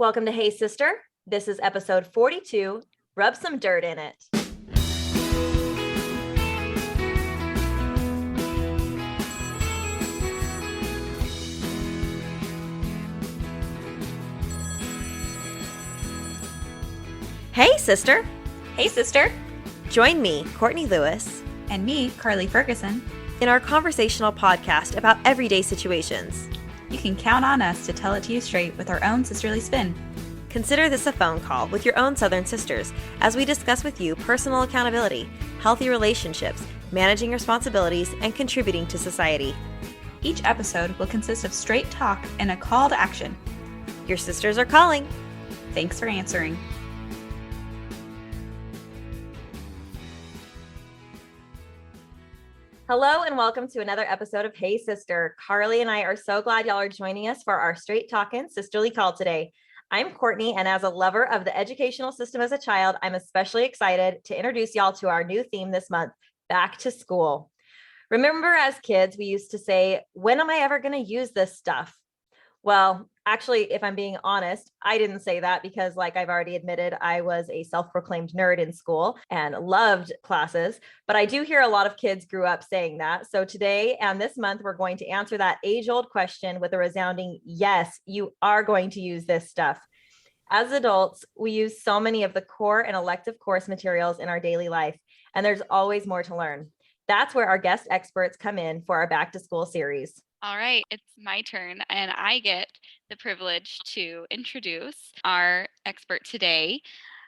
Welcome to Hey Sister. This is episode 42, Rub Some Dirt in It. Hey sister. Hey sister. Join me, Courtney Lewis. And me, Carly Ferguson. In our conversational podcast about everyday situations. You can count on us to tell it to you straight with our own sisterly spin. Consider this a phone call with your own Southern sisters as we discuss with you personal accountability, healthy relationships, managing responsibilities, and contributing to society. Each episode will consist of straight talk and a call to action. Your sisters are calling. Thanks for answering. Hello and welcome to another episode of Hey Sister. Carly and I are so glad y'all are joining us for our straight talking sisterly call today. I'm Courtney, and as a lover of the educational system as a child, I'm especially excited to introduce y'all to our new theme this month, back to school. Remember as kids, we used to say, when am I ever going to use this stuff? Well, actually, if I'm being honest, I didn't say that because, like I've already admitted, I was a self-proclaimed nerd in school and loved classes. But I do hear a lot of kids grew up saying that. So today and this month, we're going to answer that age-old question with a resounding yes, you are going to use this stuff. As adults, we use so many of the core and elective course materials in our daily life, and there's always more to learn. That's where our guest experts come in for our Back to School series. All right, it's my turn, and I get the privilege to introduce our expert today.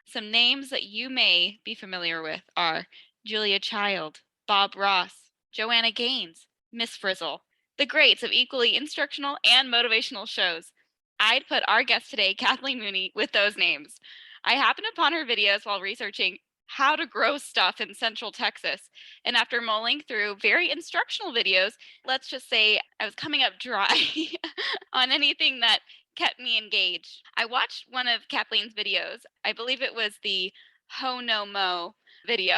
Some names that you may be familiar with are Julia Child, Bob Ross, Joanna Gaines, Miss Frizzle, the greats of equally instructional and motivational shows. I'd put our guest today, Kathleen Mooney, with those names. I happened upon her videos while researching how to grow stuff in Central Texas. And after mulling through very instructional videos, let's just say I was coming up dry on anything that kept me engaged. I watched one of Kathleen's videos. I believe it was the Ho No Mo video.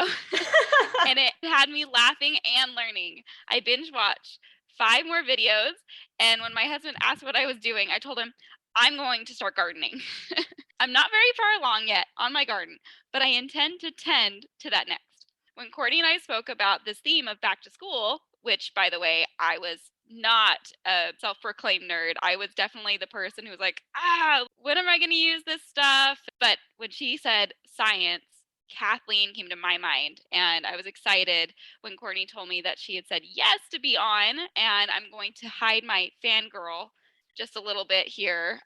And it had me laughing and learning. I binge watched 5 more videos. And when my husband asked what I was doing, I told him, I'm going to start gardening. I'm not very far along yet on my garden, but I intend to tend to that next. When Courtney and I spoke about this theme of back to school, which, by the way, I was not a self-proclaimed nerd. I was definitely the person who was like, when am I going to use this stuff? But when she said science, Kathleen came to my mind, and I was excited when Courtney told me that she had said yes to be on, and I'm going to hide my fangirl just a little bit here.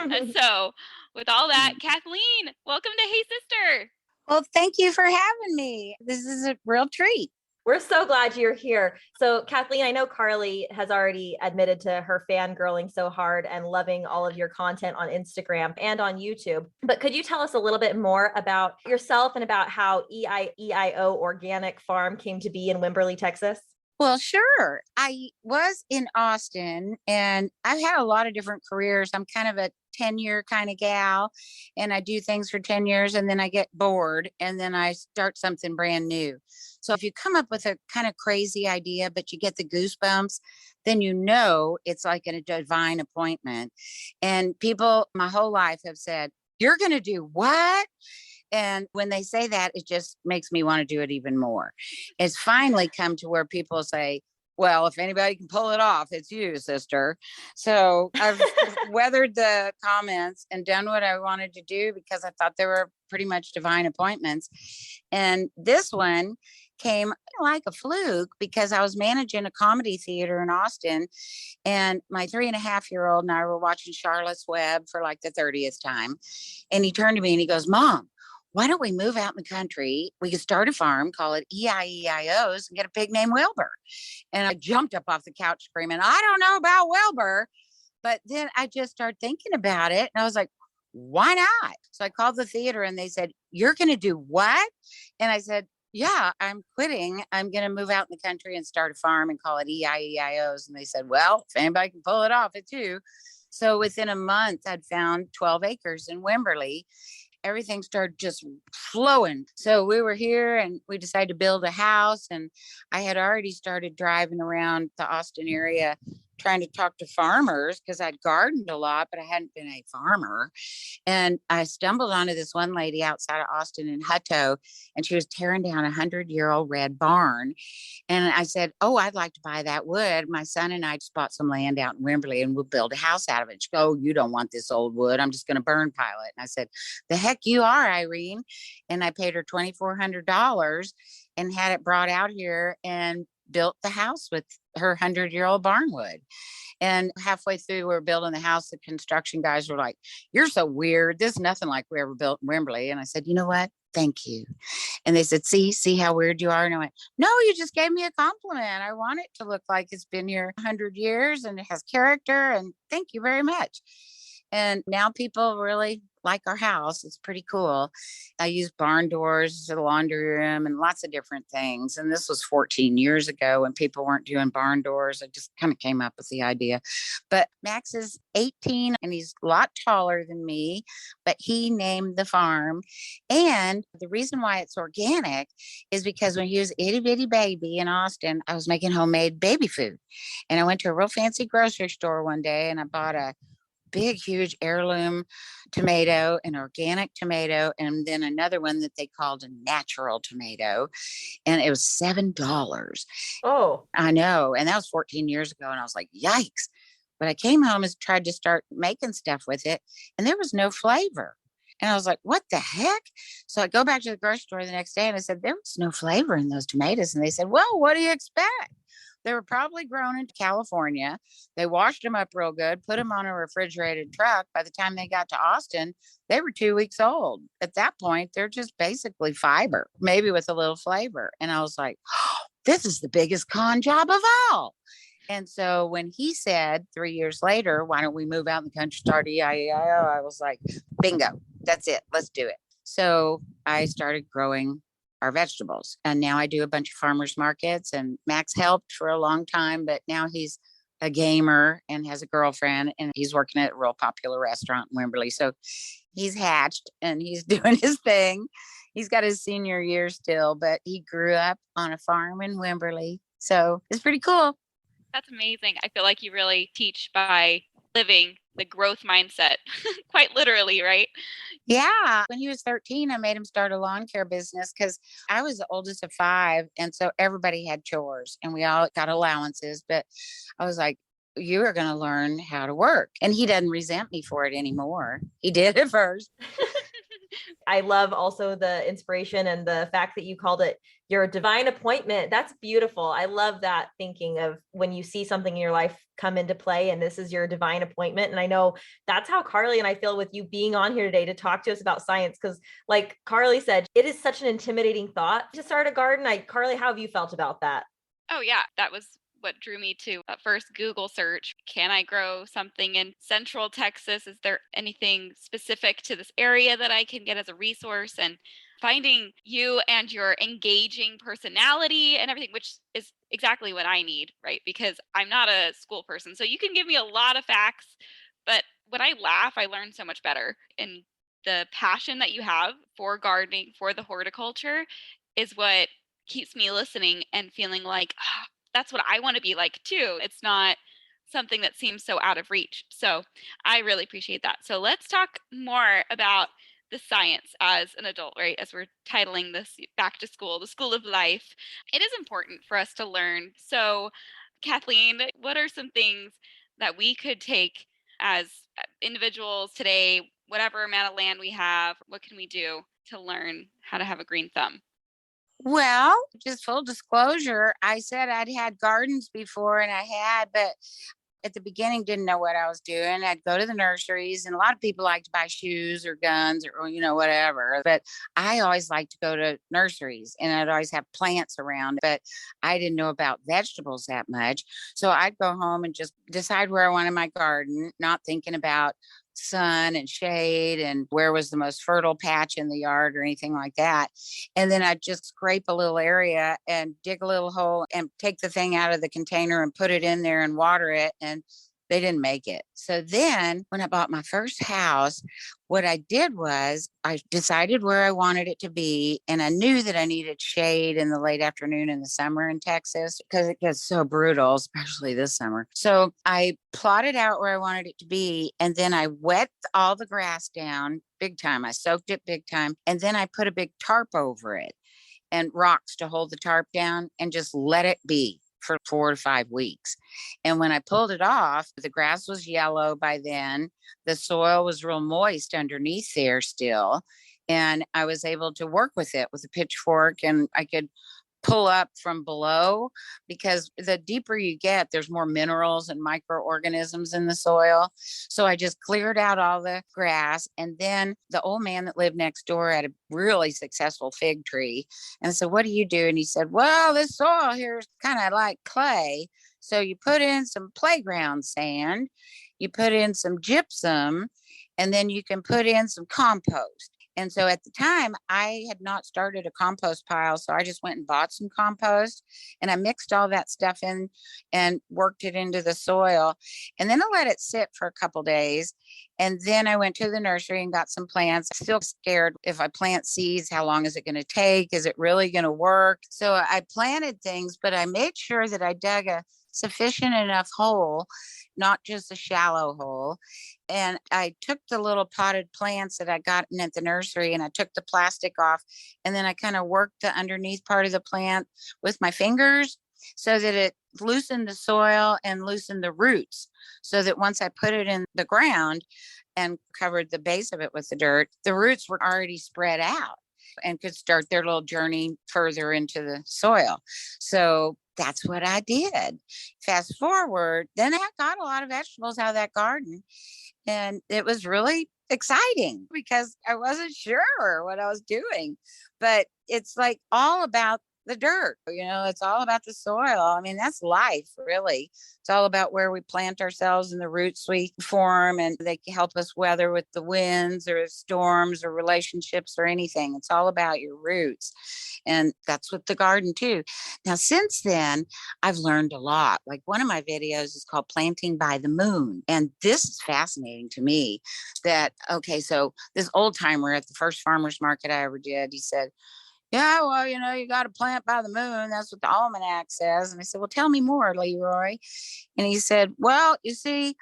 And so with all that, Kathleen, welcome to Hey Sister. Well, thank you for having me. This is a real treat. We're so glad you're here. So Kathleen, I know Carly has already admitted to her fangirling so hard and loving all of your content on Instagram and on YouTube. But could you tell us a little bit more about yourself and about how EIO Organic Farm came to be in Wimberley, Texas? Well, sure. I was in Austin and I've had a lot of different careers. I'm kind of a 10-year kind of gal, and I do things for 10 years and then I get bored and then I start something brand new. So if you come up with a kind of crazy idea, but you get the goosebumps, then you know it's like a divine appointment. And people my whole life have said, you're going to do what? And when they say that, it just makes me want to do it even more. It's finally come to where people say, well, if anybody can pull it off, it's you, sister. So I've weathered the comments and done what I wanted to do because I thought they were pretty much divine appointments. And this one came like a fluke because I was managing a comedy theater in Austin, and my 3.5-year-old and I were watching Charlotte's Web for like the 30th time. And he turned to me and he goes, Mom, why don't we move out in the country? We could start a farm, call it EIEIOs, and get a pig named Wilbur. And I jumped up off the couch screaming, I don't know about Wilbur. But then I just started thinking about it. And I was like, why not? So I called the theater and they said, you're going to do what? And I said, yeah, I'm quitting. I'm going to move out in the country and start a farm and call it EIEIOs. And they said, well, if anybody can pull it off, it's you. So within a month, I'd found 12 acres in Wimberley. Everything started just flowing. So we were here and we decided to build a house. And I had already started driving around the Austin area trying to talk to farmers because I'd gardened a lot, but I hadn't been a farmer. And I stumbled onto this one lady outside of Austin in Hutto, and she was tearing down a 100-year-old red barn. And I said, "Oh, I'd like to buy that wood. My son and I just bought some land out in Wimberley and we'll build a house out of it." She goes, "Oh, you don't want this old wood. I'm just going to burn pile it." And I said, "The heck you are, Irene." And I paid her $2,400 and had it brought out here and built the house with her 100-year-old barn wood. And halfway through, we were building the house. The construction guys were like, "You're so weird. This is nothing like we ever built in Wimberley." And I said, "You know what? Thank you." And they said, see how weird you are." And I went, "No, you just gave me a compliment. I want it to look like it's been here 100 years and it has character. And thank you very much." And now people really like our house. It's pretty cool. I use barn doors as a laundry room and lots of different things. And this was 14 years ago when people weren't doing barn doors. I just kind of came up with the idea. But Max is 18 and he's a lot taller than me, but he named the farm. And the reason why it's organic is because when he was itty bitty baby in Austin, I was making homemade baby food. And I went to a real fancy grocery store one day and I bought a big, huge heirloom tomato, an organic tomato, and then another one that they called a natural tomato. And it was $7. Oh, I know. And that was 14 years ago. And I was like, yikes. But I came home and tried to start making stuff with it, and there was no flavor. And I was like, what the heck? So I go back to the grocery store the next day and I said, there was no flavor in those tomatoes. And they said, well, what do you expect? They were probably grown in California. They washed them up real good, put them on a refrigerated truck. By the time they got to Austin, they were 2 weeks old. At that point, they're just basically fiber, maybe with a little flavor. And I was like, oh, this is the biggest con job of all. And so when he said 3 years later, why don't we move out in the country, start EIEIO? I was like, bingo, that's it. Let's do it. So I started growing our vegetables. And now I do a bunch of farmers markets, and Max helped for a long time, but now he's a gamer and has a girlfriend and he's working at a real popular restaurant in Wimberley. So he's hatched and he's doing his thing. He's got his senior year still, but he grew up on a farm in Wimberley. So it's pretty cool. That's amazing. I feel like you really teach by living the growth mindset, quite literally, right? Yeah. When he was 13, I made him start a lawn care business because I was the oldest of 5. And so everybody had chores and we all got allowances. But I was like, you are going to learn how to work. And he doesn't resent me for it anymore. He did at first. I love also the inspiration and the fact that you called it your divine appointment. That's beautiful. I love that thinking of when you see something in your life come into play and this is your divine appointment. And I know that's how Carly and I feel with you being on here today to talk to us about science. Because like Carly said, it is such an intimidating thought to start a garden. Carly, how have you felt about that? Oh, yeah. That was what drew me to a first Google search. Can I grow something in Central Texas? Is there anything specific to this area that I can get as a resource? And finding you and your engaging personality and everything, which is exactly what I need, right? Because I'm not a school person. So you can give me a lot of facts, but when I laugh, I learn so much better. And the passion that you have for gardening, for the horticulture, is what keeps me listening and feeling like, "Ah, that's what I want to be like too." It's not something that seems so out of reach. So I really appreciate that. So let's talk more about the science as an adult, right? As we're titling this back to school, the school of life. It is important for us to learn. So, Kathleen, what are some things that we could take as individuals today, whatever amount of land we have? What can we do to learn how to have a green thumb? Well, just full disclosure, I said I'd had gardens before and I had, but at the beginning didn't know what I was doing. I'd go to the nurseries, and a lot of people like to buy shoes or guns or whatever. But I always like to go to nurseries and I'd always have plants around, but I didn't know about vegetables that much. So I'd go home and just decide where I wanted my garden, not thinking about sun and shade and where was the most fertile patch in the yard or anything like that. And then I'd just scrape a little area and dig a little hole and take the thing out of the container and put it in there and water it. And They didn't make it. So then when I bought my first house, what I did was I decided where I wanted it to be. And I knew that I needed shade in the late afternoon in the summer in Texas because it gets so brutal, especially this summer. So I plotted out where I wanted it to be. And then I wet all the grass down big time. I soaked it big time. And then I put a big tarp over it and rocks to hold the tarp down and just let it be for 4 to 5 weeks. And when I pulled it off, the grass was yellow by then. The soil was real moist underneath there still. And I was able to work with it with a pitchfork, and I could pull up from below because the deeper you get, there's more minerals and microorganisms in the soil. So I just cleared out all the grass. And then the old man that lived next door had a really successful fig tree. And I said, what do you do? And he said, well, this soil here is kind of like clay. So you put in some playground sand, you put in some gypsum, and then you can put in some compost. And so at the time, I had not started a compost pile. So I just went and bought some compost and I mixed all that stuff in and worked it into the soil. And then I let it sit for a couple days. And then I went to the nursery and got some plants. Still scared if I plant seeds, how long is it going to take? Is it really going to work? So I planted things, but I made sure that I dug a sufficient enough hole, not just a shallow hole. And I took the little potted plants that I got in at the nursery and I took the plastic off. And then I kind of worked the underneath part of the plant with my fingers so that it loosened the soil and loosened the roots. So that once I put it in the ground and covered the base of it with the dirt, the roots were already spread out and could start their little journey further into the soil. So that's what I did. Fast forward, then I got a lot of vegetables out of that garden. And it was really exciting because I wasn't sure what I was doing. But it's like all about the dirt, it's all about the soil. I mean, that's life, really. It's all about where we plant ourselves and the roots we form, and they can help us weather with the winds or storms or relationships or anything. It's all about your roots. And that's with the garden too. Now, since then, I've learned a lot. Like one of my videos is called Planting by the Moon. And this is fascinating to me that, okay, so this old timer at the first farmer's market I ever did, he said, yeah, well, you got to plant by the moon. That's what the almanac says. And I said, well, tell me more, Leroy. And he said, well, you see,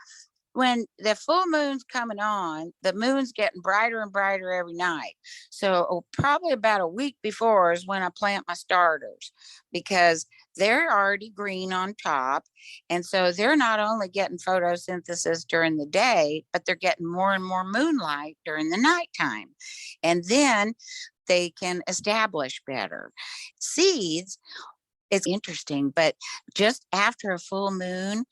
when the full moon's coming on, the moon's getting brighter and brighter every night. So probably about a week before is when I plant my starters because they're already green on top. And so they're not only getting photosynthesis during the day, but they're getting more and more moonlight during the nighttime. And then they can establish better. Seeds, it's interesting, but just after a full moon,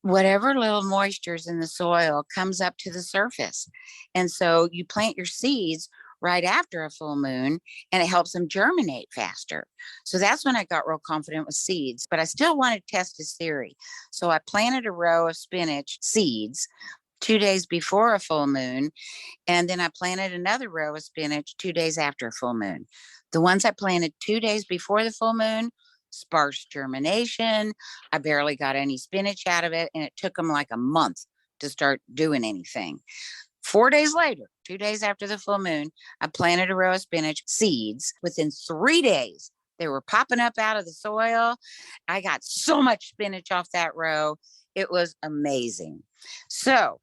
whatever little moisture is in the soil comes up to the surface. And so you plant your seeds right after a full moon and it helps them germinate faster. So that's when I got real confident with seeds, but I still wanted to test his theory. So I planted a row of spinach seeds 2 days before a full moon. And then I planted another row of spinach 2 days after a full moon. The ones I planted 2 days before the full moon, sparse germination. I barely got any spinach out of it. And it took them like a month to start doing anything. 4 days later, 2 days after the full moon, I planted a row of spinach seeds. Within 3 days, they were popping up out of the soil. I got so much spinach off that row. It was amazing. So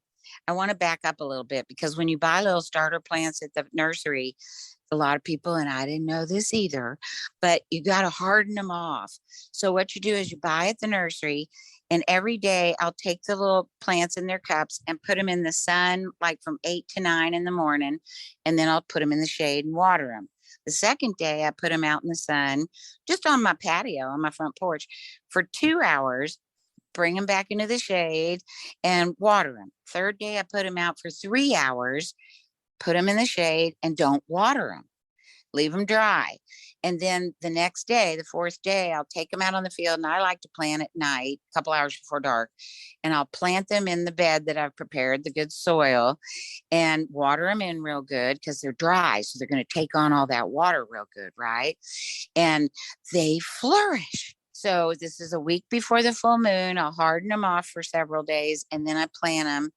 I want to back up a little bit because when you buy little starter plants at the nursery, a lot of people, and I didn't know this either, but you got to harden them off. So what you do is you buy at the nursery, and every day I'll take the little plants in their cups and put them in the sun, like from 8 to 9 in the morning, and then I'll put them in the shade and water them. The second day I put them out in the sun, just on my patio, on my front porch for 2 hours, bring them back into the shade and water them. Third day, I put them out for 3 hours, put them in the shade and don't water them. Leave them dry. And then the next day, the fourth day, I'll take them out on the field, and I like to plant at night, a couple hours before dark, and I'll plant them in the bed that I've prepared, the good soil, and water them in real good because they're dry. So they're going to take on all that water real good, right? And they flourish. So this is a week before the full moon. I'll harden them off for several days and then I plant them.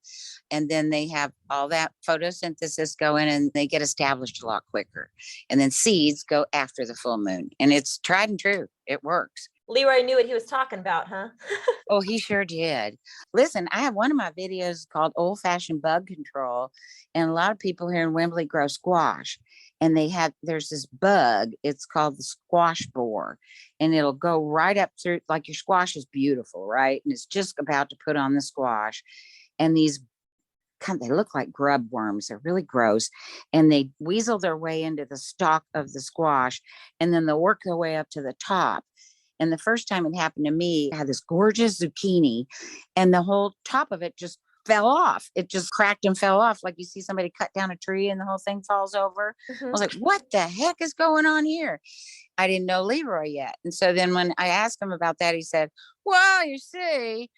And then they have all that photosynthesis go in and they get established a lot quicker. And then seeds go after the full moon. And it's tried and true. It works. Leroy knew what he was talking about, huh? Oh, he sure did. Listen, I have one of my videos called Old Fashioned Bug Control. And a lot of people here in Wembley grow squash. And there's this bug, it's called the squash borer. And it'll go right up through, like your squash is beautiful, right? And it's just about to put on the squash. And they look like grub worms. They're really gross. And they weasel their way into the stalk of the squash. And then they'll work their way up to the top. And the first time it happened to me, I had this gorgeous zucchini and the whole top of it just fell off. It just cracked and fell off. Like you see somebody cut down a tree and the whole thing falls over. Mhm. I was like, what the heck is going on here? I didn't know Leroy yet. And so then when I asked him about that, he said, well, you see,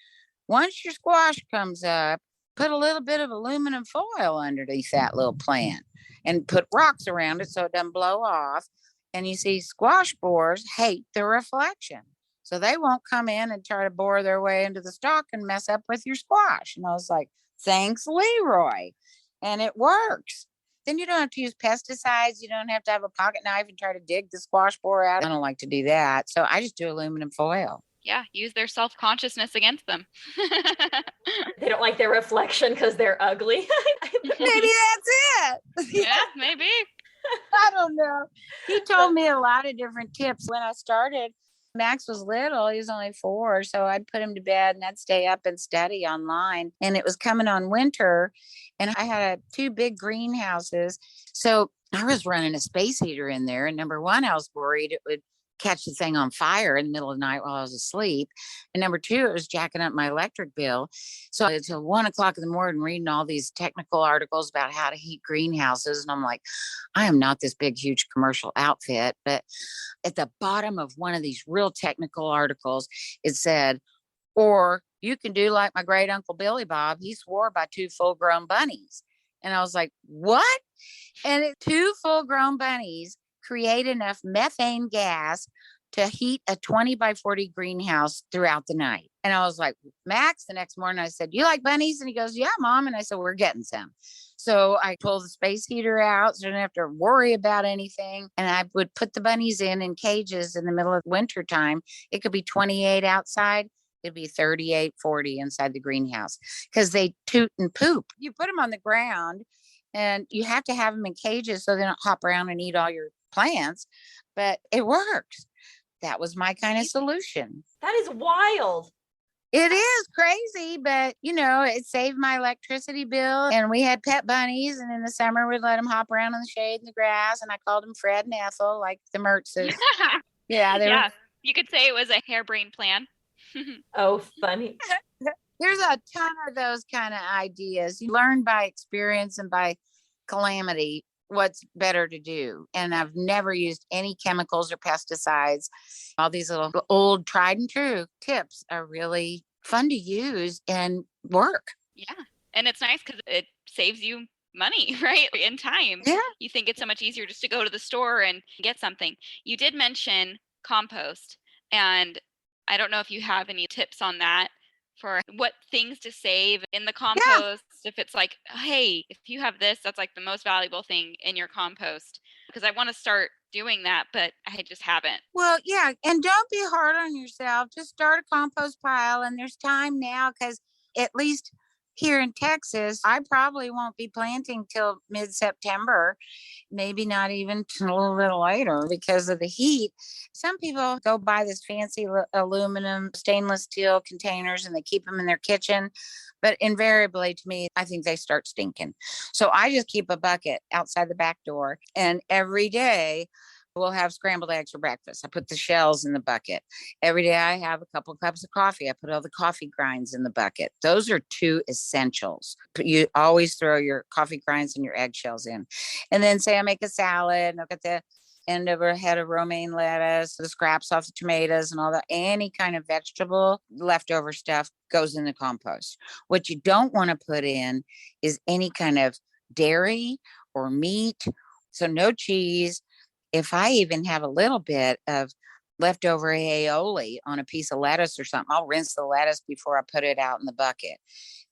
once your squash comes up, put a little bit of aluminum foil underneath that little plant and put rocks around it so it doesn't blow off. And you see, squash borers hate the reflection. So they won't come in and try to bore their way into the stalk and mess up with your squash. And I was like, thanks, Leroy. And it works. Then you don't have to use pesticides. You don't have to have a pocket knife and try to dig the squash borer out. I don't like to do that. So I just do aluminum foil. Yeah, use their self-consciousness against them. They don't like their reflection because they're ugly. Maybe that's it. Yeah, maybe. I don't know. He told me a lot of different tips. When I started, Max was little. He was only 4. So I'd put him to bed and I'd stay up and study online. And it was coming on winter. And I had 2 big greenhouses. So I was running a space heater in there. And number one, I was worried it would catch the thing on fire in the middle of the night while I was asleep. And number 2, it was jacking up my electric bill. So until 1:00 in the morning, reading all these technical articles about how to heat greenhouses. And I'm like, I am not this big, huge commercial outfit. But at the bottom of one of these real technical articles, it said, or you can do like my great uncle Billy Bob. He swore by 2 full-grown bunnies. And I was like, what? And 2 full-grown bunnies create enough methane gas to heat a 20 by 40 greenhouse throughout the night. And I was like, Max, the next morning I said, you like bunnies? And he goes, yeah, Mom. And I said, we're getting some. So I pulled the space heater out so I didn't have to worry about anything. And I would put the bunnies in cages in the middle of winter time. It could be 28 outside. It'd be 38, 40 inside the greenhouse because they toot and poop. You put them on the ground and you have to have them in cages so they don't hop around and eat all your plants, but it works. That was my kind of solution. That is wild. It is crazy, but it saved my electricity bill. And we had pet bunnies, and in the summer we'd let them hop around in the shade and the grass. And I called them Fred and Ethel, like the Mertzes. Yeah, You could say it was a harebrained plan. Oh, funny. There's a ton of those kind of ideas. You learn by experience and by calamity what's better to do. And I've never used any chemicals or pesticides. All these little old tried and true tips are really fun to use and work. Yeah. And it's nice because it saves you money, right? In time. Yeah. You think it's so much easier just to go to the store and get something. You did mention compost, and I don't know if you have any tips on that for what things to save in the compost. If it's like, hey, if you have this, that's like the most valuable thing in your compost, because I want to start doing that, but I just haven't. Well, yeah. And don't be hard on yourself. Just start a compost pile. And there's time now because at least here in Texas, I probably won't be planting till mid-September, maybe not even till a little bit later because of the heat. Some people go buy this fancy aluminum stainless steel containers and they keep them in their kitchen. But invariably to me, I think they start stinking. So I just keep a bucket outside the back door. And every day we'll have scrambled eggs for breakfast. I put the shells in the bucket. Every day I have a couple cups of coffee. I put all the coffee grinds in the bucket. Those are 2 essentials. You always throw your coffee grinds and your eggshells in. And then say I make a salad and I've got the end of a head of romaine lettuce, the scraps off the tomatoes and all that. Any kind of vegetable leftover stuff goes in the compost. What you don't want to put in is any kind of dairy or meat. So no cheese. If I even have a little bit of leftover aioli on a piece of lettuce or something, I'll rinse the lettuce before I put it out in the bucket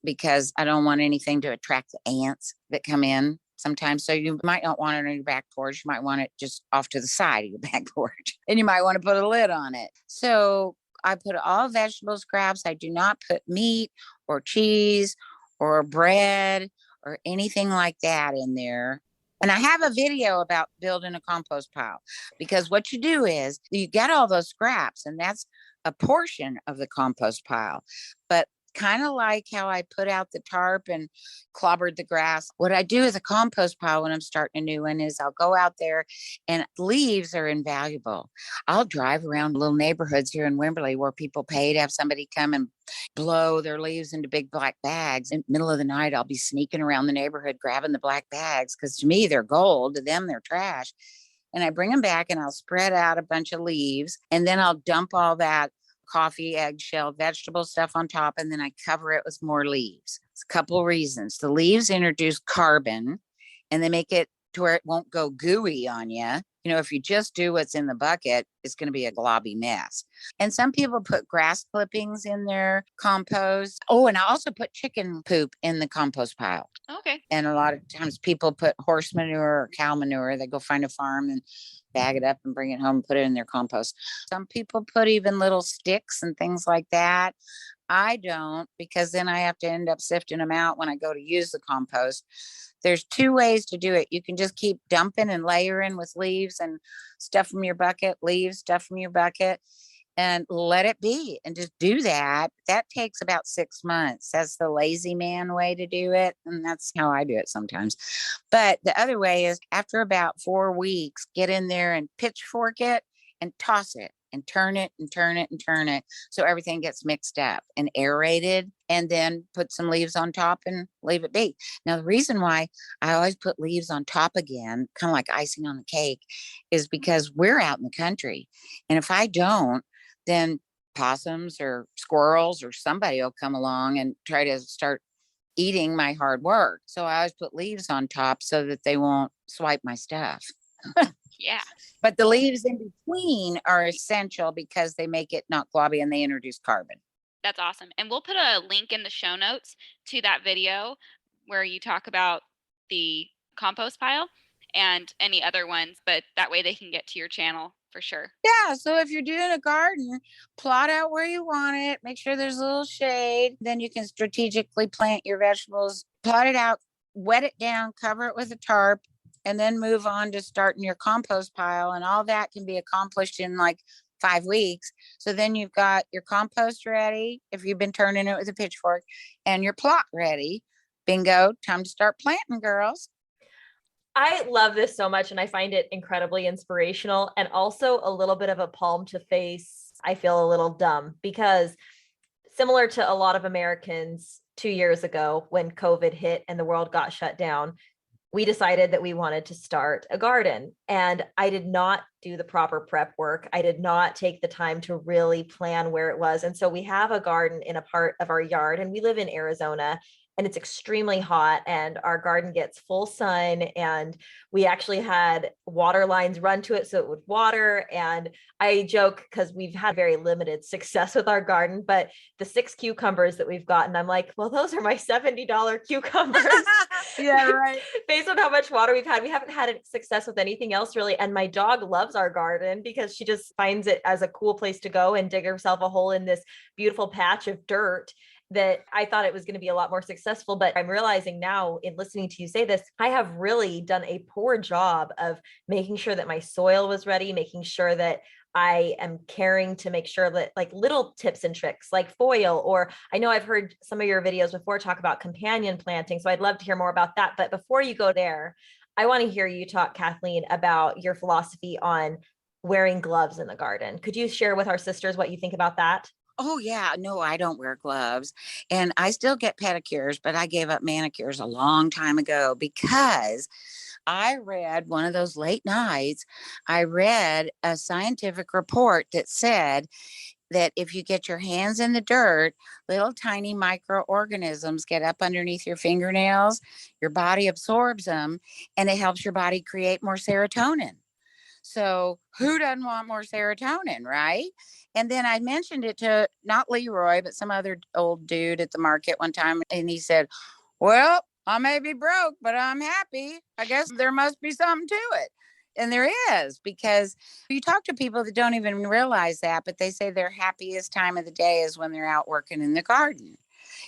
because I don't want anything to attract the ants that come in sometimes. So you might not want it on your back porch. You might want it just off to the side of your back porch, and you might want to put a lid on it. So I put all vegetable scraps. I do not put meat or cheese or bread or anything like that in there. And I have a video about building a compost pile, because what you do is you get all those scraps, and that's a portion of the compost pile. But kind of like how I put out the tarp and clobbered the grass, what I do as a compost pile when I'm starting a new one is I'll go out there, and leaves are invaluable. I'll drive around little neighborhoods here in Wimberley where people pay to have somebody come and blow their leaves into big black bags. In the middle of the night, I'll be sneaking around the neighborhood grabbing the black bags, because to me they're gold, to them they're trash. And I bring them back and I'll spread out a bunch of leaves, and then I'll dump all that coffee, eggshell, vegetable stuff on top, and then I cover it with more leaves. It's a couple of reasons. The leaves introduce carbon, and they make it to where it won't go gooey on you. You know, if you just do what's in the bucket, it's going to be a globby mess. And some people put grass clippings in their compost. Oh, and I also put chicken poop in the compost pile. Okay. And a lot of times people put horse manure or cow manure. They go find a farm and bag it up and bring it home and put it in their compost. Some people put even little sticks and things like that. I don't, because then I have to end up sifting them out when I go to use the compost. There's two ways to do it. You can just keep dumping and layering with leaves and stuff from your bucket, leaves, stuff from your bucket, and let it be, and just do that. That takes about 6 months. That's the lazy man way to do it. And that's how I do it sometimes. But the other way is after about 4 weeks, get in there and pitchfork it and toss it and turn it and turn it and turn it, so everything gets mixed up and aerated, and then put some leaves on top and leave it be. Now, the reason why I always put leaves on top again, kind of like icing on the cake, is because we're out in the country. And if I don't, then possums or squirrels or somebody will come along and try to start eating my hard work. So I always put leaves on top so that they won't swipe my stuff. Yeah. But the leaves in between are essential because they make it not globby and they introduce carbon. That's awesome. And we'll put a link in the show notes to that video where you talk about the compost pile and any other ones, but that way they can get to your channel for sure. Yeah. So if you're doing a garden, plot out where you want it, make sure there's a little shade. Then you can strategically plant your vegetables, plot it out, wet it down, cover it with a tarp, and then move on to starting your compost pile. And all that can be accomplished in like 5 weeks. So then you've got your compost ready, if you've been turning it with a pitchfork, and your plot ready. Bingo, time to start planting, girls. I love this so much, and I find it incredibly inspirational, and also a little bit of a palm to face. I feel a little dumb because, similar to a lot of Americans 2 years ago when COVID hit and the world got shut down, we decided that we wanted to start a garden, and I did not do the proper prep work. I did not take the time to really plan where it was. And so we have a garden in a part of our yard, and we live in Arizona, and it's extremely hot, and our garden gets full sun, and we actually had water lines run to it so it would water. And I joke because we've had very limited success with our garden, but the 6 cucumbers that we've gotten, I'm like, well, those are my $70 cucumbers. Yeah, right. Based on how much water we've had, we haven't had success with anything else really. And my dog loves our garden because she just finds it as a cool place to go and dig herself a hole in this beautiful patch of dirt that I thought it was going to be a lot more successful. But I'm realizing now, in listening to you say this, I have really done a poor job of making sure that my soil was ready, making sure that I am caring to make sure that, like, little tips and tricks like foil, or I know I've heard some of your videos before talk about companion planting. So I'd love to hear more about that. But before you go there, I want to hear you talk, Kathleen, about your philosophy on wearing gloves in the garden. Could you share with our sisters what you think about that? Oh, yeah. No, I don't wear gloves, and I still get pedicures, but I gave up manicures a long time ago because I read one of those late nights. I read a scientific report that said that if you get your hands in the dirt, little tiny microorganisms get up underneath your fingernails, your body absorbs them, and it helps your body create more serotonin. So who doesn't want more serotonin, right? And then I mentioned it to not Leroy, but some other old dude at the market one time. And he said, well, I may be broke, but I'm happy. I guess there must be something to it. And there is, because you talk to people that don't even realize that, but they say their happiest time of the day is when they're out working in the garden.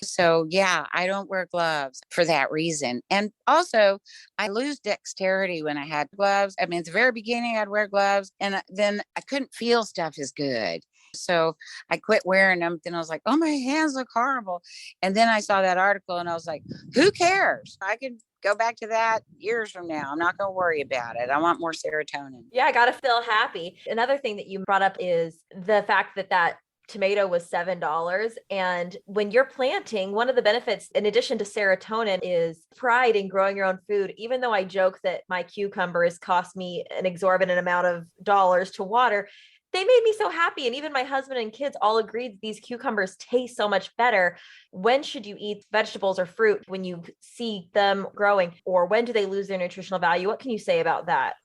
So yeah, I don't wear gloves for that reason. And also I lose dexterity when I had gloves. I mean, at the very beginning I'd wear gloves and then I couldn't feel stuff as good. So I quit wearing them. Then I was like, oh, my hands look horrible. And then I saw that article and I was like, who cares? I could go back to that years from now. I'm not going to worry about it. I want more serotonin. Yeah, I got to feel happy. Another thing that you brought up is the fact that tomato was $7. And when you're planting, one of the benefits, in addition to serotonin, is pride in growing your own food. Even though I joke that my cucumbers cost me an exorbitant amount of dollars to water, they made me so happy. And even my husband and kids all agreed these cucumbers taste so much better. When should you eat vegetables or fruit when you see them growing? Or when do they lose their nutritional value? What can you say about that?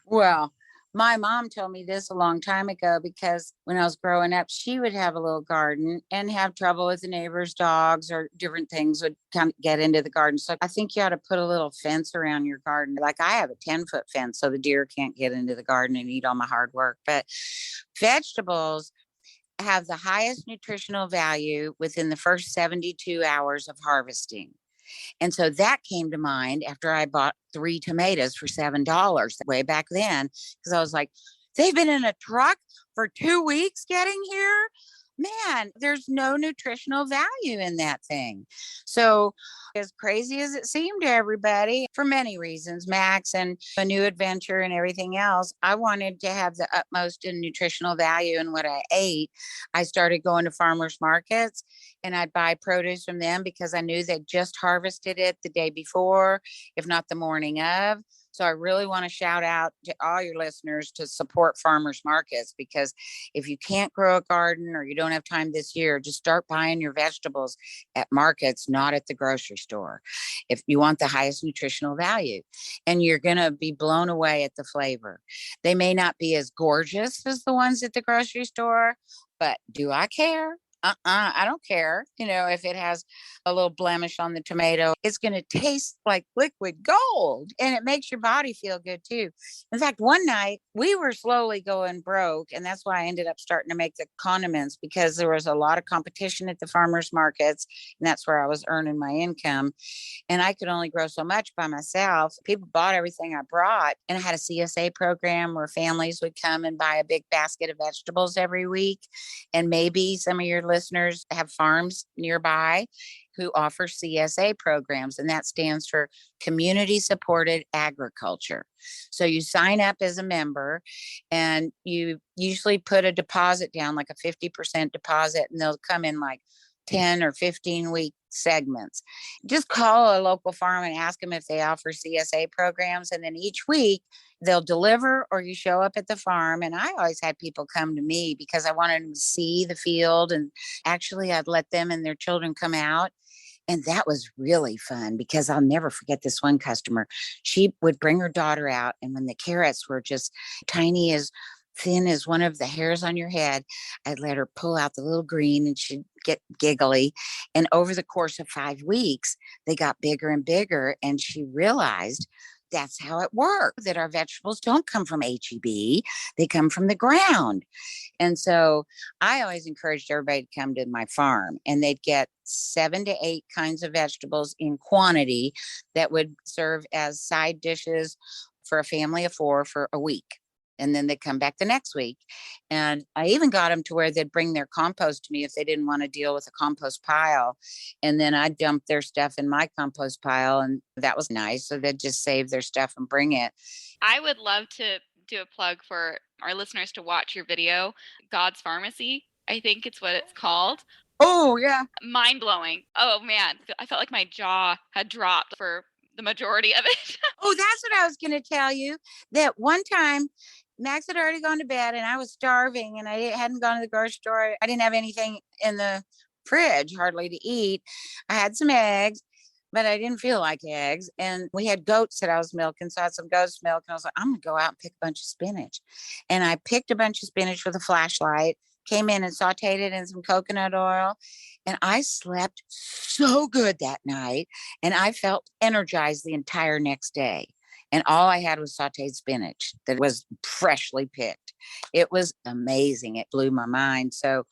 Well, my mom told me this a long time ago because when I was growing up, she would have a little garden and have trouble with the neighbors' dogs or different things would come get into the garden. So I think you ought to put a little fence around your garden. Like I have a 10-foot fence so the deer can't get into the garden and eat all my hard work. But vegetables have the highest nutritional value within the first 72 hours of harvesting. And so that came to mind after I bought 3 tomatoes for $7 way back then, because I was like, they've been in a truck for 2 weeks getting here. Man, there's no nutritional value in that thing. So as crazy as it seemed to everybody, for many reasons, Max and a new adventure and everything else, I wanted to have the utmost in nutritional value in what I ate. I started going to farmers markets and I'd buy produce from them because I knew they'd just harvested it the day before, if not the morning of. So I really want to shout out to all your listeners to support farmers markets, because if you can't grow a garden or you don't have time this year, just start buying your vegetables at markets, not at the grocery store, if you want the highest nutritional value. And you're going to be blown away at the flavor. They may not be as gorgeous as the ones at the grocery store, but do I care? I don't care. If it has a little blemish on the tomato, it's going to taste like liquid gold and it makes your body feel good too. In fact, one night we were slowly going broke, and that's why I ended up starting to make the condiments, because there was a lot of competition at the farmers markets and that's where I was earning my income. And I could only grow so much by myself. People bought everything I brought, and I had a CSA program where families would come and buy a big basket of vegetables every week. And maybe some of your listeners have farms nearby who offer CSA programs, and that stands for community supported agriculture. So you sign up as a member and you usually put a deposit down, like a 50% deposit, and they'll come in like 10 or 15 week segments. Just call a local farm and ask them if they offer CSA programs. And then each week they'll deliver, or you show up at the farm. And I always had people come to me because I wanted them to see the field. And actually I'd let them and their children come out. And that was really fun, because I'll never forget this one customer. She would bring her daughter out, and when the carrots were just tiny as thin as one of the hairs on your head, I'd let her pull out the little green and she'd get giggly. And over the course of 5 weeks, they got bigger and bigger. And she realized that's how it works, that our vegetables don't come from HEB, they come from the ground. And so I always encouraged everybody to come to my farm, and they'd get 7 to 8 kinds of vegetables in quantity that would serve as side dishes for a family of 4 for a week. And then they'd come back the next week. And I even got them to where they'd bring their compost to me if they didn't want to deal with a compost pile. And then I'd dump their stuff in my compost pile. And that was nice. So they'd just save their stuff and bring it. I would love to do a plug for our listeners to watch your video, God's Pharmacy. I think it's what it's called. Oh, yeah. Mind blowing. Oh, man. I felt like my jaw had dropped for the majority of it. Oh, that's what I was going to tell you. That one time, Max had already gone to bed and I was starving and I hadn't gone to the grocery store. I didn't have anything in the fridge hardly to eat. I had some eggs. but I didn't feel like eggs. And we had goats that I was milking. So I had some goat's milk. And I was like, I'm going to go out and pick a bunch of spinach. And I picked a bunch of spinach with a flashlight, came in and sauteed it in some coconut oil. And I slept so good that night. And I felt energized the entire next day. And all I had was sauteed spinach that was freshly picked. It was amazing. It blew my mind. So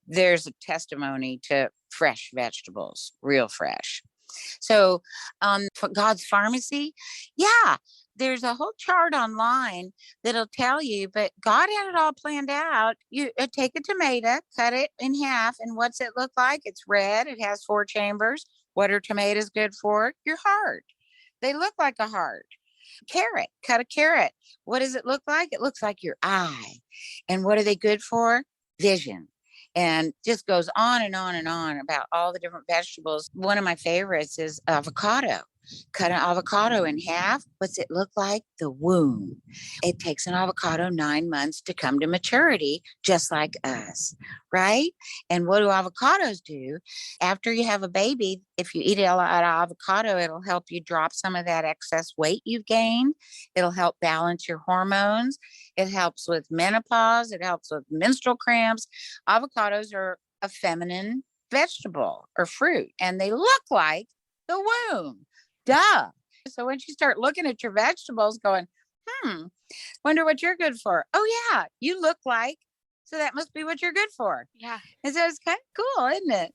there's a testimony to fresh vegetables, real fresh. So for God's Pharmacy, yeah, there's a whole chart online that'll tell you, but God had it all planned out. You take a tomato, cut it in half, and what's it look like? It's red. It has 4 chambers. What are tomatoes good for? Your heart. They look like a heart. Carrot, cut a carrot. What does it look like? It looks like your eye. And what are they good for? Vision. And just goes on and on and on about all the different vegetables. One of my favorites is avocado. Cut an avocado in half. What's it look like? The womb. It takes an avocado 9 months to come to maturity, just like us, right? And what do avocados do? After you have a baby, if you eat a lot of avocado, it'll help you drop some of that excess weight you've gained. It'll help balance your hormones. It helps with menopause. It helps with menstrual cramps. Avocados are a feminine vegetable or fruit, and they look like the womb. Duh. So once you start looking at your vegetables going, wonder what you're good for. Oh yeah, you look like, so that must be what you're good for. Yeah. And so it's kind of cool, isn't it?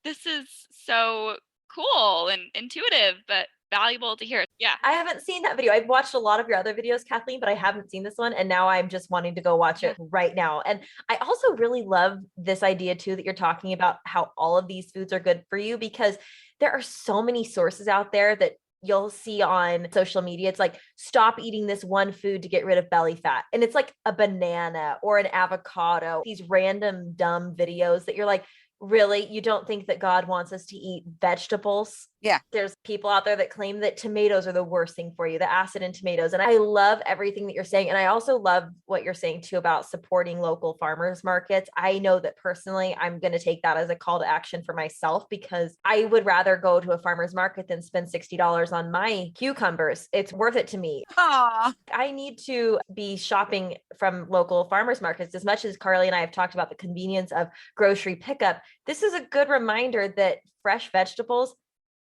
This is so cool and intuitive, but valuable to hear. Yeah. I haven't seen that video. I've watched a lot of your other videos, Kathleen, but I haven't seen this one. And now I'm just wanting to go watch it right now. And I also really love this idea too, that you're talking about how all of these foods are good for you, because there are so many sources out there that you'll see on social media. It's like, stop eating this one food to get rid of belly fat. And it's like a banana or an avocado, these random dumb videos that you're like, really, you don't think that God wants us to eat vegetables? Yeah. There's people out there that claim that tomatoes are the worst thing for you, the acid in tomatoes. And I love everything that you're saying. And I also love what you're saying too about supporting local farmers markets. I know that personally, I'm going to take that as a call to action for myself, because I would rather go to a farmer's market than spend $60 on my cucumbers. It's worth it to me. Aww. I need to be shopping from local farmers markets. As much as Carly and I have talked about the convenience of grocery pickup, this is a good reminder that fresh vegetables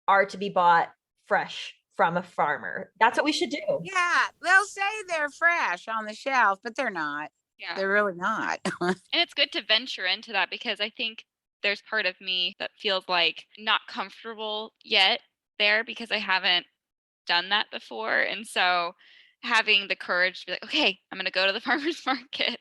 are to be bought fresh from a farmer. That's what we should do. Yeah, they'll say they're fresh on the shelf, but they're not. Yeah. They're really not. And it's good to venture into that, because I think there's part of me that feels like not comfortable yet there, because I haven't done that before. And so having the courage to be like, okay, I'm going to go to the farmer's market.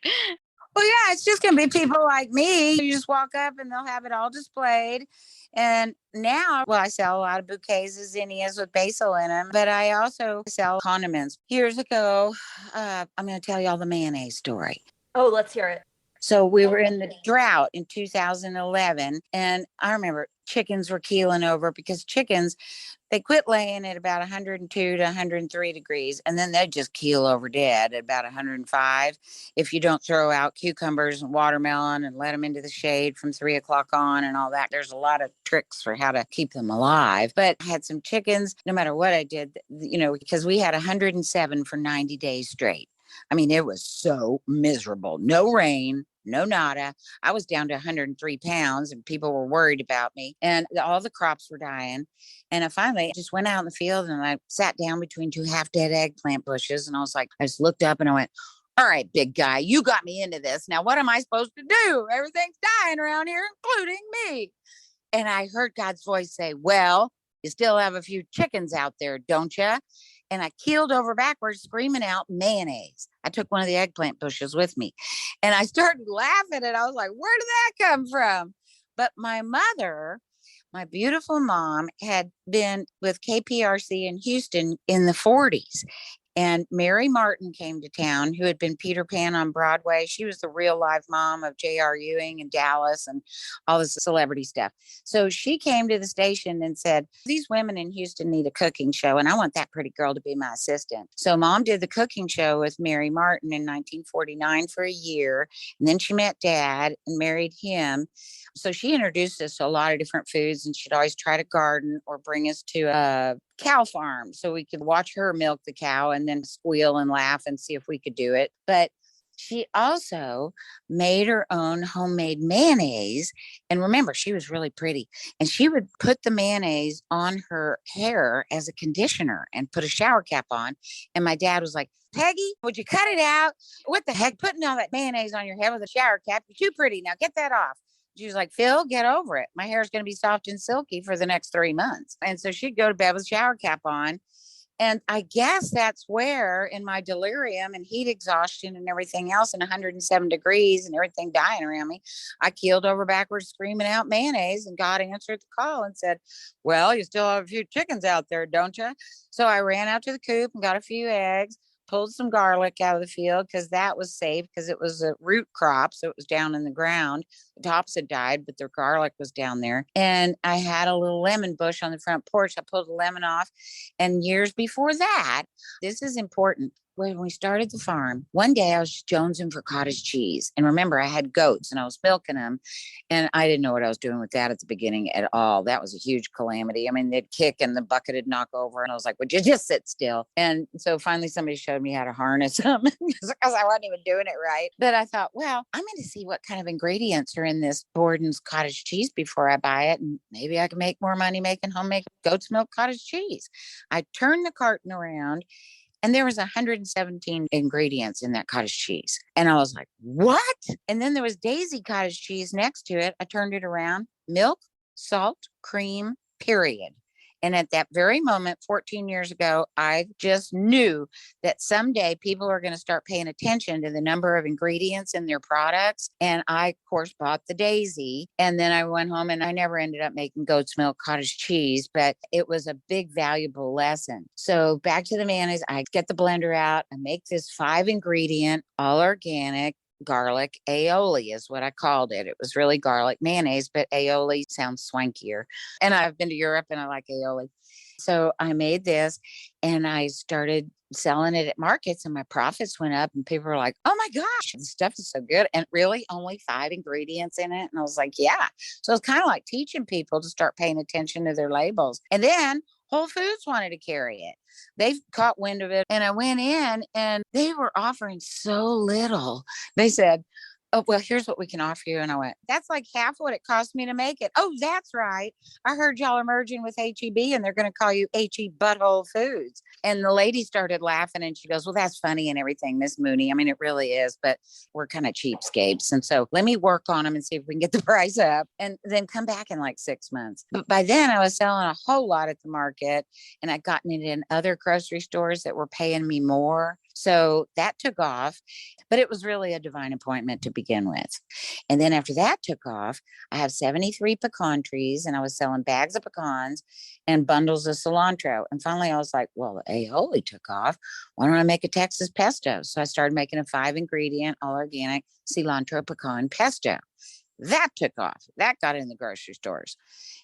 Well, yeah, it's just going to be people like me. You just walk up and they'll have it all displayed. And now, well, I sell a lot of bouquets of zinnias with basil in them, but I also sell condiments. Years ago, I'm going to tell you all the mayonnaise story. Oh, let's hear it. So we were in the drought in 2011, and I remember chickens were keeling over, because chickens, they quit laying at about 102 to 103 degrees, and then they'd just keel over dead at about 105 if you don't throw out cucumbers and watermelon and let them into the shade from 3 o'clock on and all that. There's a lot of tricks for how to keep them alive. But I had some chickens, no matter what I did, because we had 107 for 90 days straight. I mean, it was so miserable. No rain, no nada. I was down to 103 pounds and people were worried about me, and all the crops were dying. And I finally just went out in the field and I sat down between 2 half-dead eggplant bushes. And I was like, I just looked up and I went, all right, big guy, you got me into this. Now, what am I supposed to do? Everything's dying around here, including me. And I heard God's voice say, well, you still have a few chickens out there, don't you? And I keeled over backwards, screaming out mayonnaise. I took one of the eggplant bushes with me and I started laughing, and I was like, where did that come from? But my mother, my beautiful mom, had been with KPRC in Houston in the 40s. And Mary Martin came to town, who had been Peter Pan on Broadway. She was the real life mom of J.R. Ewing and Dallas and all this celebrity stuff. So she came to the station and said, these women in Houston need a cooking show, and I want that pretty girl to be my assistant. So Mom did the cooking show with Mary Martin in 1949 for a year. And then she met Dad and married him. So she introduced us to a lot of different foods, and she'd always try to garden or bring us to a cow farm so we could watch her milk the cow and then squeal and laugh and see if we could do it. But she also made her own homemade mayonnaise. And remember, she was really pretty. And she would put the mayonnaise on her hair as a conditioner and put a shower cap on. And my dad was like, Peggy, would you cut it out? What the heck? Putting all that mayonnaise on your head with a shower cap. You're too pretty. Now get that off. She was like, Phil, get over it. My hair is going to be soft and silky for the next 3 months. And so she'd go to bed with a shower cap on. And I guess that's where, in my delirium and heat exhaustion and everything else, and 107 degrees and everything dying around me, I keeled over backwards, screaming out mayonnaise, and God answered the call and said, well, you still have a few chickens out there, don't you? So I ran out to the coop and got a few eggs, pulled some garlic out of the field because that was safe because it was a root crop. So it was down in the ground. The tops had died, but the garlic was down there. And I had a little lemon bush on the front porch. I pulled a lemon off. And years before that, this is important. When we started the farm, one day I was jonesing for cottage cheese. And remember, I had goats and I was milking them. And I didn't know what I was doing with that at the beginning at all. That was a huge calamity. I mean, they'd kick and the bucket would knock over. And I was like, would you just sit still? And so finally somebody showed me how to harness them because I wasn't even doing it right. But I thought, well, I'm going to see what kind of ingredients are in this Borden's cottage cheese before I buy it. And maybe I can make more money making homemade goat's milk cottage cheese. I turned the carton around. And there was 117 ingredients in that cottage cheese. And I was like, what? And then there was Daisy cottage cheese next to it. I turned it around, milk, salt, cream, period. And at that very moment, 14 years ago, I just knew that someday people are going to start paying attention to the number of ingredients in their products. And I, of course, bought the Daisy. And then I went home and I never ended up making goat's milk cottage cheese, but it was a big, valuable lesson. So back to the mayonnaise, I get the blender out. I make this 5 ingredient, all organic, garlic aioli is what I called it. It was really garlic mayonnaise, but aioli sounds swankier. And I've been to Europe and I like aioli. So I made this and I started selling it at markets and my profits went up and people were like, oh my gosh, this stuff is so good. And really only 5 ingredients in it. And I was like, yeah. So it's kind of like teaching people to start paying attention to their labels. And then Whole Foods wanted to carry it. They caught wind of it. And I went in and they were offering so little. They said, oh, well, here's what we can offer you. And I went, that's like half what it cost me to make it. Oh, that's right. I heard y'all are merging with HEB and they're going to call you HE Butthole Foods. And the lady started laughing and she goes, well, that's funny and everything, Miss Mooney. I mean, it really is, but we're kind of cheapskates. And so let me work on them and see if we can get the price up and then come back in like 6 months. But by then I was selling a whole lot at the market and I'd gotten it in other grocery stores that were paying me more. So that took off, but it was really a divine appointment to begin with. And then after that took off, I have 73 pecan trees and I was selling bags of pecans and bundles of cilantro. And finally I was like, well, the aioli took off. Why don't I make a Texas pesto? So I started making a 5 ingredient, all organic cilantro pecan pesto. That took off. That got in the grocery stores.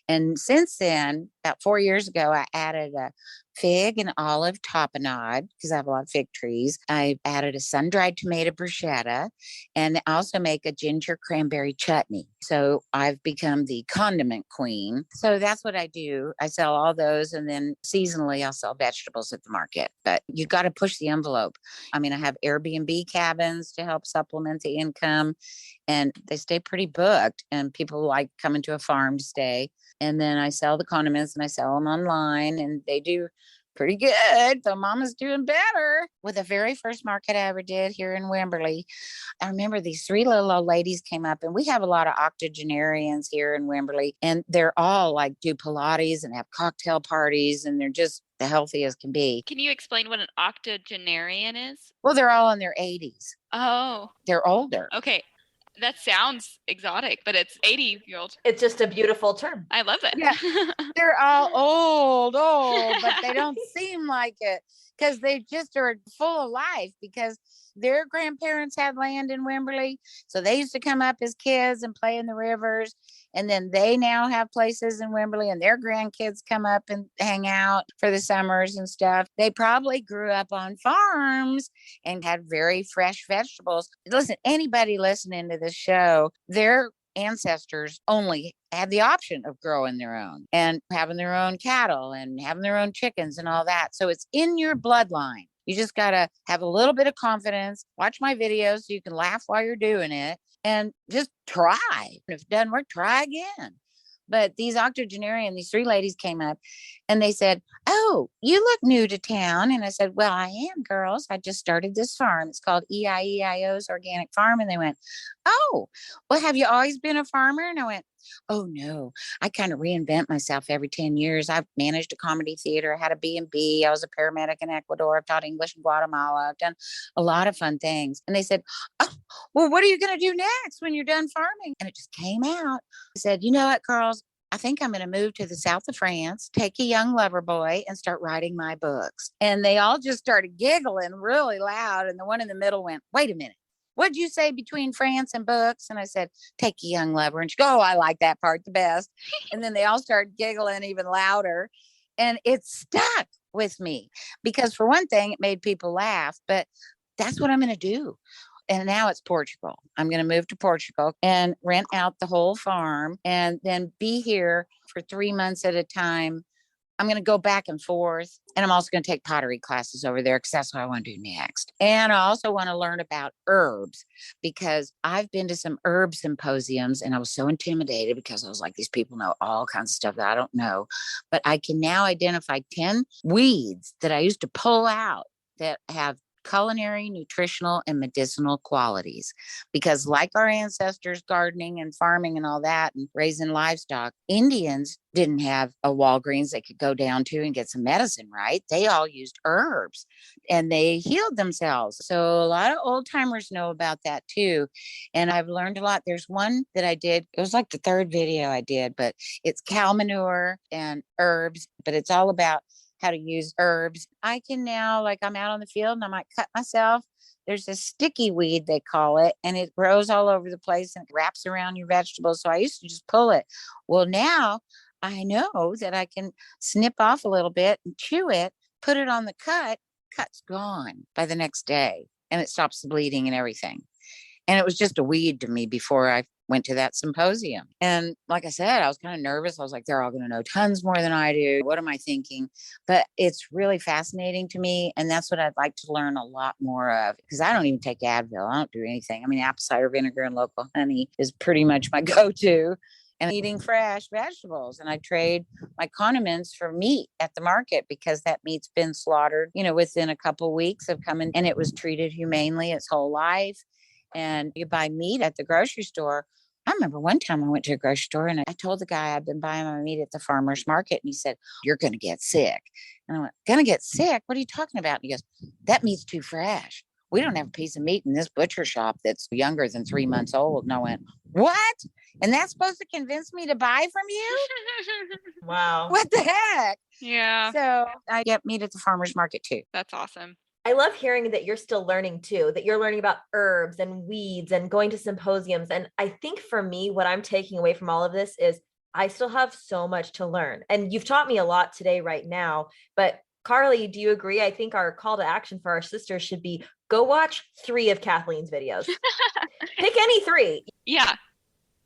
And since then, about 4 years ago, I added a fig and olive tapenade because I have a lot of fig trees. I added a sun-dried tomato bruschetta and I also make a ginger cranberry chutney. So I've become the condiment queen. So that's what I do. I sell all those and then seasonally I'll sell vegetables at the market. But you got to push the envelope. I mean, I have Airbnb cabins to help supplement the income and they stay pretty booked and people like coming to a farm to stay. And then I sell the condiments and I sell them online and they do pretty good. So Mama's doing better. With the very first market I ever did here in Wimberley, I remember these 3 little old ladies came up and we have a lot of octogenarians here in Wimberley and they're all like do Pilates and have cocktail parties and they're just the healthiest can be. Can you explain what an octogenarian is? Well, they're all in their 80s. Oh, They're older. okay. That sounds exotic, but it's 80-year-old. It's just a beautiful term. I love it. Yeah. They're all old, but they don't seem like it. because they just are full of life because their grandparents had land in Wimberley. So they used to come up as kids and play in the rivers. And then they now have places in Wimberley and their grandkids come up and hang out for the summers and stuff. They probably grew up on farms and had very fresh vegetables. Listen, anybody listening to this show, their ancestors only had the option of growing their own and having their own cattle and having their own chickens and all that. So it's in your bloodline. You just got to have a little bit of confidence, watch my videos so you can laugh while you're doing it and just try. If it doesn't work, try again. But these octogenarian, these three ladies came up and they said, "Oh, you look new to town." And I said, "Well, I am, girls. I just started this farm. It's called EIEIO's Organic Farm." And they went, "Oh, well, have you always been a farmer?" And I went, "Oh, no. I kind of reinvent myself every 10 years. I've managed a comedy theater. I had a B&B. I was a paramedic in Ecuador. I've taught English in Guatemala. I've done a lot of fun things." And they said, "Oh, well, what are you going to do next when you're done farming?" And it just came out. I said, "You know what, girls? I think I'm going to move to the south of France, take a young lover boy and start writing my books." And they all just started giggling really loud. And the one in the middle went, "Wait a minute. What'd you say between France and books?" And I said, "Take a young lover." And she goes, "Oh, I like that part the best." And then they all started giggling even louder. And it stuck with me because for one thing, it made people laugh, but that's what I'm going to do. And now it's Portugal. I'm going to move to Portugal and rent out the whole farm and then be here for 3 months at a time. I'm going to go back and forth. And I'm also going to take pottery classes over there because that's what I want to do next. And I also want to learn about herbs because I've been to some herb symposiums and I was so intimidated because I was like, these people know all kinds of stuff that I don't know. But I can now identify 10 weeds that I used to pull out that have culinary, nutritional, and medicinal qualities. Because like our ancestors gardening and farming and all that and raising livestock, Indians didn't have a Walgreens they could go down to and get some medicine, right? They all used herbs and they healed themselves. So a lot of old timers know about that too. And I've learned a lot. There's one that I did. It was like the third video I did, but it's cow manure and herbs, but it's all about how to use herbs. I can now, like I'm out on the field and I might cut myself. There's a sticky weed, they call it, and it grows all over the place and it wraps around your vegetables. So I used to just pull it. Well, now I know that I can snip off a little bit and chew it, put it on the cut. Cut's gone by the next day and it stops the bleeding and everything. And it was just a weed to me before I went to that symposium. And like I said, I was kind of nervous. I was like, they're all going to know tons more than I do. What am I thinking? But it's really fascinating to me. And that's what I'd like to learn a lot more of because I don't even take Advil. I don't do anything. I mean, apple cider vinegar and local honey is pretty much my go-to. And eating fresh vegetables. And I trade my condiments for meat at the market because that meat's been slaughtered, within a couple of weeks of coming and it was treated humanely its whole life. And you buy meat at the grocery store. I remember one time I went to a grocery store and I told the guy I've been buying my meat at the farmer's market. And he said, "You're going to get sick." And I went, "Going to get sick? What are you talking about?" And he goes, "That meat's too fresh. We don't have a piece of meat in this butcher shop that's younger than 3 months old." And I went, "What? And that's supposed to convince me to buy from you?" Wow. What the heck? Yeah, So I get meat at the farmer's market too. that's awesome. I love hearing that you're still learning too, that you're learning about herbs and weeds and going to symposiums. And I think for me, what I'm taking away from all of this is I still have so much to learn. And you've taught me a lot today, right now. But Carly, do you agree? I think our call to action for our sisters should be go watch 3 of Kathleen's videos. Pick any 3. Yeah.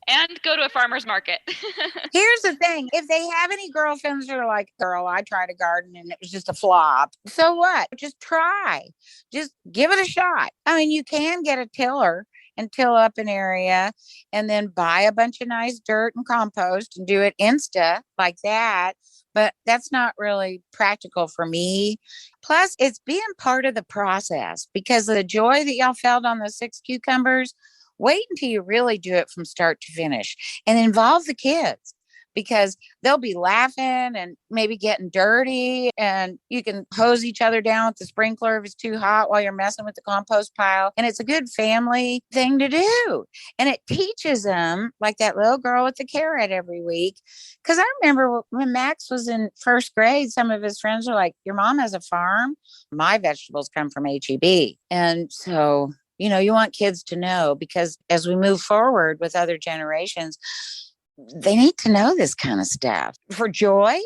And go to a farmer's market. Here's the thing. If they have any girlfriends that are like, "Girl, I tried a garden and it was just a flop." So what? Just try. Just give it a shot. I mean, you can get a tiller and till up an area and then buy a bunch of nice dirt and compost and do it insta like that. But that's not really practical for me. Plus, it's being part of the process because the joy that y'all felt on those 6 cucumbers, wait until you really do it from start to finish and involve the kids because they'll be laughing and maybe getting dirty, and you can hose each other down with the sprinkler if it's too hot while you're messing with the compost pile. And it's a good family thing to do. And it teaches them, like that little girl with the carrot every week. Because I remember when Max was in first grade, some of his friends were like, your mom has a farm? My vegetables come from HEB. And so, you want kids to know, because as we move forward with other generations, they need to know this kind of stuff for joy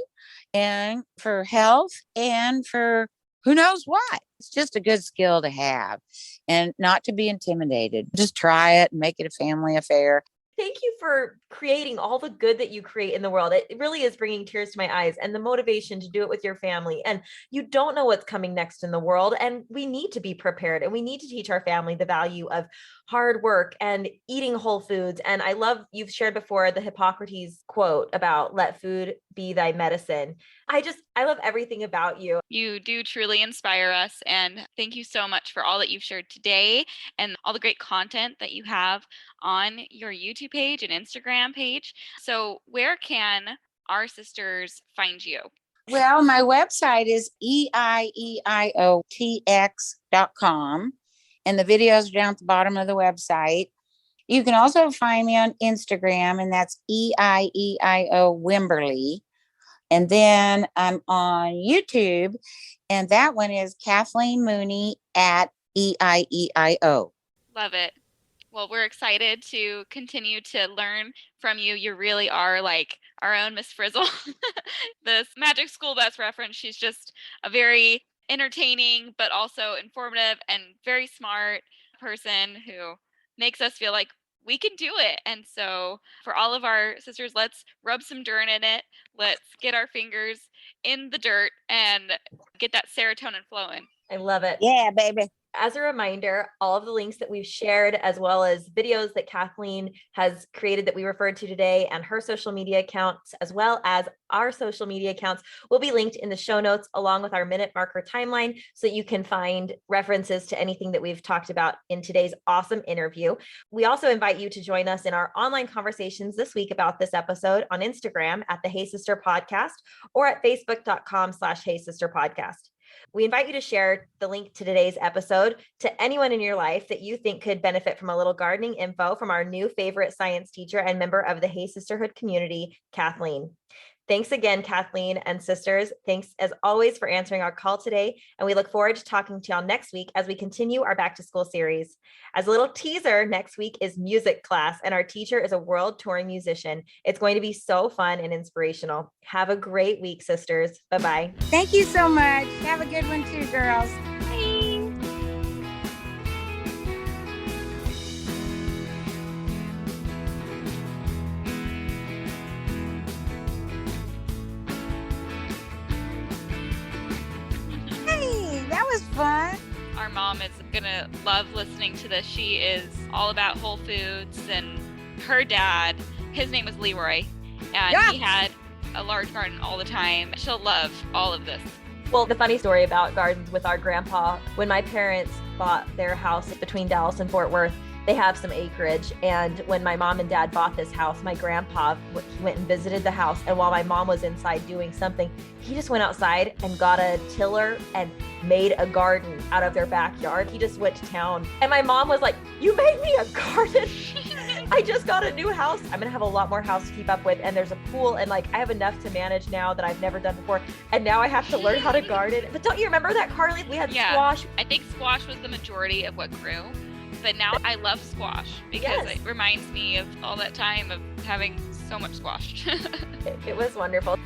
and for health and for who knows what. It's just a good skill to have and not to be intimidated. Just try it and make it a family affair. Thank you for creating all the good that you create in the world. It really is bringing tears to my eyes, and the motivation to do it with your family. And you don't know what's coming next in the world. And we need to be prepared, and we need to teach our family the value of hard work and eating whole foods. And I love, you've shared before the Hippocrates quote about let food be thy medicine. I love everything about you. You do truly inspire us. And thank you so much for all that you've shared today and all the great content that you have on your YouTube page and Instagram page. So where can our sisters find you? Well, my website is EIEIOTX.com, and the videos are down at the bottom of the website. You can also find me on Instagram, and that's EIEIO Wimberly. And then I'm on YouTube, and that one is Kathleen Mooney at EIEIO. Love it. Well, we're excited to continue to learn from you. You really are like our own Miss Frizzle. This Magic School Bus reference, she's just a very entertaining, but also informative and very smart person who makes us feel like we can do it. And so for all of our sisters, let's rub some dirt in it. Let's get our fingers in the dirt and get that serotonin flowing. I love it. Yeah, baby. As a reminder, all of the links that we've shared, as well as videos that Kathleen has created that we referred to today, and her social media accounts, as well as our social media accounts, will be linked in the show notes along with our minute marker timeline, so you can find references to anything that we've talked about in today's awesome interview. We also invite you to join us in our online conversations this week about this episode on Instagram at the Hey Sister Podcast or at facebook.com/Hey Sister Podcast. We invite you to share the link to today's episode to anyone in your life that you think could benefit from a little gardening info from our new favorite science teacher and member of the Hey Sisterhood community, Kathleen. Thanks again, Kathleen and sisters. Thanks as always for answering our call today. And we look forward to talking to y'all next week as we continue our back to school series. As a little teaser, next week is music class, and our teacher is a world touring musician. It's going to be so fun and inspirational. Have a great week, sisters. Bye-bye. Thank you so much. Have a good one too, girls. Fun. Our mom is gonna love listening to this. She is all about whole foods, and her dad, his name was Leroy, and he had a large garden all the time. She'll love all of this. Well, the funny story about gardens with our grandpa, when my parents bought their house between Dallas and Fort Worth, they have some acreage. And when my mom and dad bought this house, my grandpa went and visited the house. And while my mom was inside doing something, he just went outside and got a tiller and made a garden out of their backyard. He just went to town. And my mom was like, "You made me a garden?" I just got a new house. I'm going to have a lot more house to keep up with. And there's a pool, and like I have enough to manage now that I've never done before. And now I have to learn how to garden. But don't you remember that, Carly? We had squash. I think squash was the majority of what grew. But now I love squash because it reminds me of all that time of having so much squash. It was wonderful.